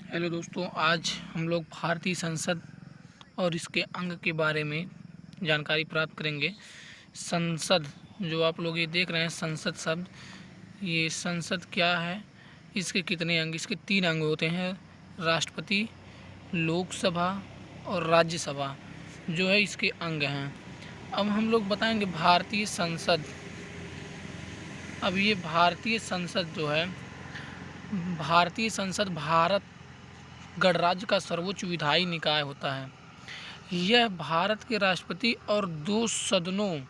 Hello दोस्तों, आज हम लोग भारतीय संसद और इसके अंग के बारे में जानकारी प्राप्त करेंगे। संसद जो आप लोग ये देख रहे हैं, संसद शब्द, ये संसद क्या है, इसके कितने अंग? इसके 3 अंग होते हैं, राष्ट्रपति, लोकसभा और राज्यसभा जो है इसके अंग हैं। अब हम लोग बताएंगे भारतीय संसद। अब ये भारतीय संसद जो है, भारतीय संसद भारत गणराज्य का सर्वोच्च विधायी निकाय होता है। यह भारत के राष्ट्रपति और 2 सदनों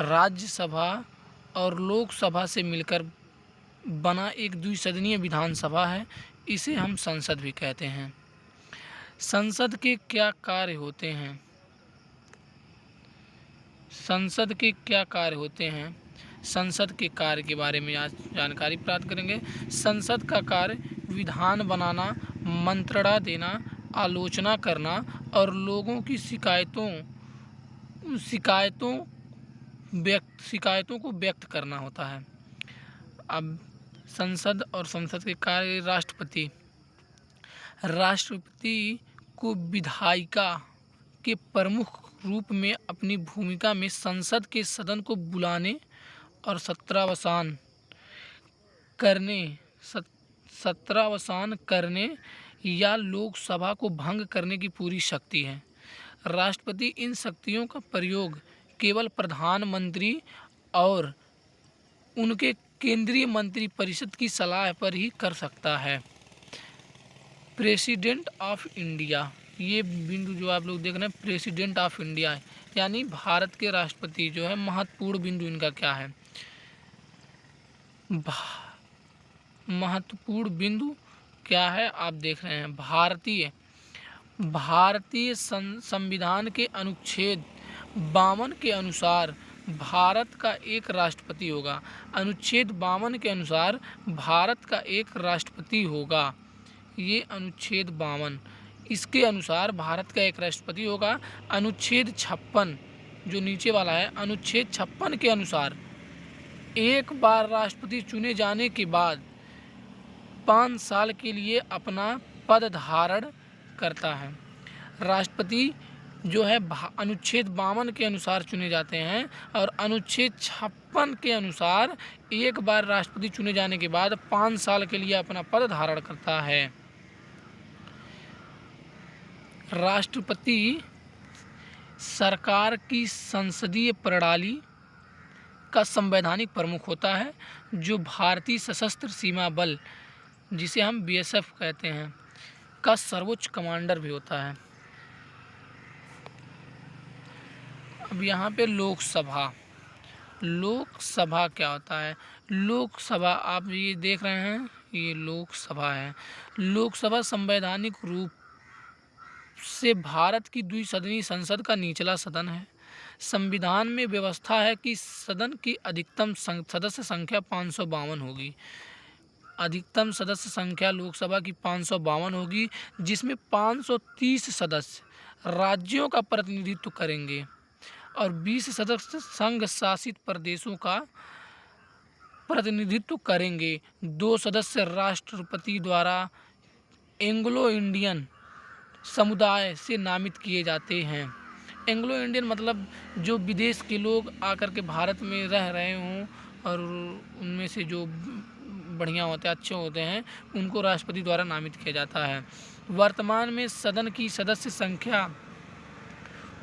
राज्यसभा और लोकसभा से मिलकर बना एक द्विसदनीय विधानसभा है। इसे हम संसद भी कहते हैं। संसद के क्या कार्य होते हैं? संसद के क्या कार्य होते हैं? संसद के कार्य के बारे में आज जानकारी प्राप्त करेंगे। संसद का कार्य विधान बनाना, मंत्रणा देना, आलोचना करना और लोगों की शिकायतों को व्यक्त करना होता है। अब संसद और संसद के कार्य। राष्ट्रपति को विधायिका के प्रमुख रूप में अपनी भूमिका में संसद के सदन को बुलाने और सत्रावसान करने या लोकसभा को भंग करने की पूरी शक्ति है। राष्ट्रपति इन शक्तियों का प्रयोग केवल प्रधानमंत्री और उनके केंद्रीय मंत्रिपरिषद की सलाह पर ही कर सकता है। प्रेसिडेंट ऑफ इंडिया, ये बिंदु जो आप लोग देख रहे हैं, प्रेसिडेंट ऑफ इंडिया है, यानी भारत के राष्ट्रपति जो है। महत्वपूर्ण बिंदु इनका क्या है? महत्वपूर्ण बिंदु क्या है आप देख रहे हैं। भारतीय संविधान के अनुच्छेद 52 के अनुसार भारत का एक राष्ट्रपति होगा। अनुच्छेद 52 के अनुसार भारत का एक राष्ट्रपति होगा। ये अनुच्छेद 52, इसके अनुसार भारत का एक राष्ट्रपति होगा। अनुच्छेद 56 जो नीचे वाला है, अनुच्छेद 56 के अनुसार एक बार राष्ट्रपति चुने जाने के बाद 5 साल के लिए अपना पद धारण करता है। राष्ट्रपति जो है अनुच्छेद 52 के अनुसार चुने जाते हैं और अनुच्छेद 56 के अनुसार एक बार राष्ट्रपति चुने जाने के बाद 5 साल के लिए अपना पद धारण करता है। राष्ट्रपति सरकार की संसदीय प्रणाली का संवैधानिक प्रमुख होता है, जो भारतीय सशस्त्र सीमा बल, जिसे हम BSF कहते हैं, का सर्वोच्च कमांडर भी होता है। अब यहाँ पे लोकसभा क्या होता है? लोकसभा आप ये देख रहे हैं, ये लोकसभा है। लोकसभा संवैधानिक रूप से भारत की द्विसदनीय संसद का निचला सदन है। संविधान में व्यवस्था है कि सदन की अधिकतम सदस्य संख्या 552 होगी। अधिकतम सदस्य संख्या लोकसभा की 552 होगी, जिसमें 530 सदस्य राज्यों का प्रतिनिधित्व करेंगे और 20 सदस्य संघ शासित प्रदेशों का प्रतिनिधित्व करेंगे। 2 सदस्य राष्ट्रपति द्वारा एंग्लो इंडियन समुदाय से नामित किए जाते हैं। एंग्लो इंडियन मतलब जो विदेश के लोग आकर के भारत में रह रहे हों और उनमें से जो बढ़िया होते हैं, अच्छे होते हैं, उनको राष्ट्रपति द्वारा नामित किया जाता है। वर्तमान में सदन की सदस्य संख्या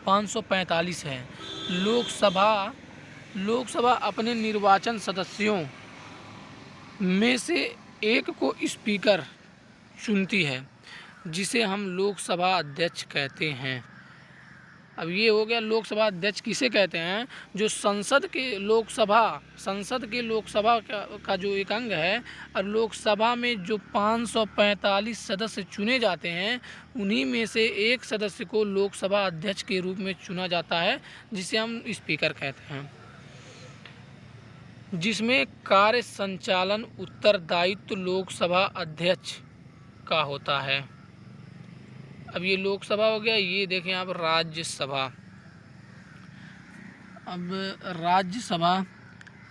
545 है। लोकसभा अपने निर्वाचन सदस्यों में से एक को स्पीकर चुनती है, जिसे हम लोकसभा अध्यक्ष कहते हैं। अब ये हो गया लोकसभा अध्यक्ष किसे कहते हैं? जो संसद के लोकसभा का जो एक अंग है, और लोकसभा में जो 545 सदस्य चुने जाते हैं, उन्हीं में से एक सदस्य को लोकसभा अध्यक्ष के रूप में चुना जाता है, जिसे हम स्पीकर कहते हैं, जिसमें कार्य संचालन उत्तरदायित्व लोकसभा अध्यक्ष का होता है। अब ये लोकसभा हो गया। ये देखें आप राज्यसभा। अब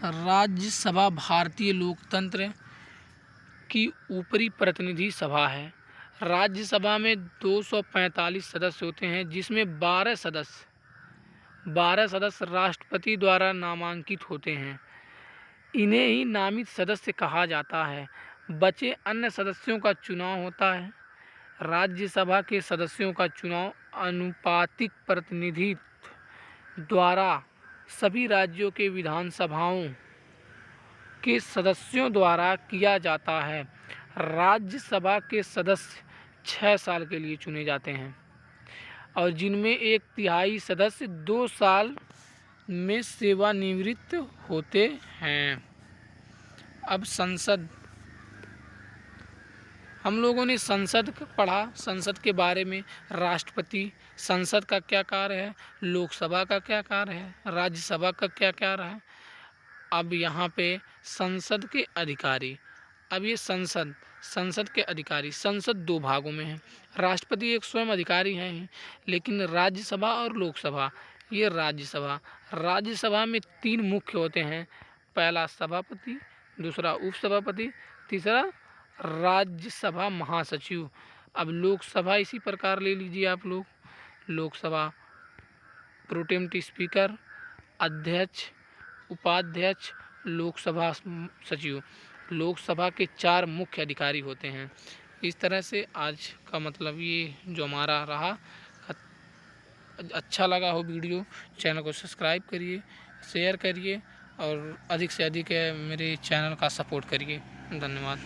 राज्यसभा भारतीय लोकतंत्र की ऊपरी प्रतिनिधि सभा है। राज्यसभा में 245 सदस्य होते हैं, जिसमें 12 सदस्य राष्ट्रपति द्वारा नामांकित होते हैं। इन्हें ही नामित सदस्य कहा जाता है। बचे अन्य सदस्यों का चुनाव होता है। राज्यसभा के सदस्यों का चुनाव आनुपातिक प्रतिनिधित्व द्वारा सभी राज्यों के विधानसभाओं के सदस्यों द्वारा किया जाता है। राज्यसभा के सदस्य 6 साल के लिए चुने जाते हैं और जिनमें 1/3 सदस्य 2 साल में सेवानिवृत्त होते हैं। अब संसद, हम लोगों ने संसद पढ़ा, संसद के बारे में, राष्ट्रपति, संसद का क्या कार्य है, लोकसभा का क्या कार्य है, राज्यसभा का क्या कार्य है। अब यहाँ पे संसद के अधिकारी, अब ये संसद के अधिकारी, संसद 2 भागों में है। राष्ट्रपति एक स्वयं अधिकारी हैं, लेकिन राज्यसभा और लोकसभा, ये राज्यसभा में 3 मुख्य होते हैं। पहला सभापति, दूसरा उपसभापति, तीसरा राज्यसभा महासचिव। अब लोकसभा इसी प्रकार ले लीजिए आप लोग, लोकसभा प्रोटेम स्पीकर, अध्यक्ष, उपाध्यक्ष, लोकसभा सचिव। लोकसभा के 4 मुख्य अधिकारी होते हैं। इस तरह से आज का मतलब ये जो हमारा रहा, अच्छा लगा हो वीडियो, चैनल को सब्सक्राइब करिए, शेयर करिए और अधिक से अधिक मेरे चैनल का सपोर्ट करिए। धन्यवाद।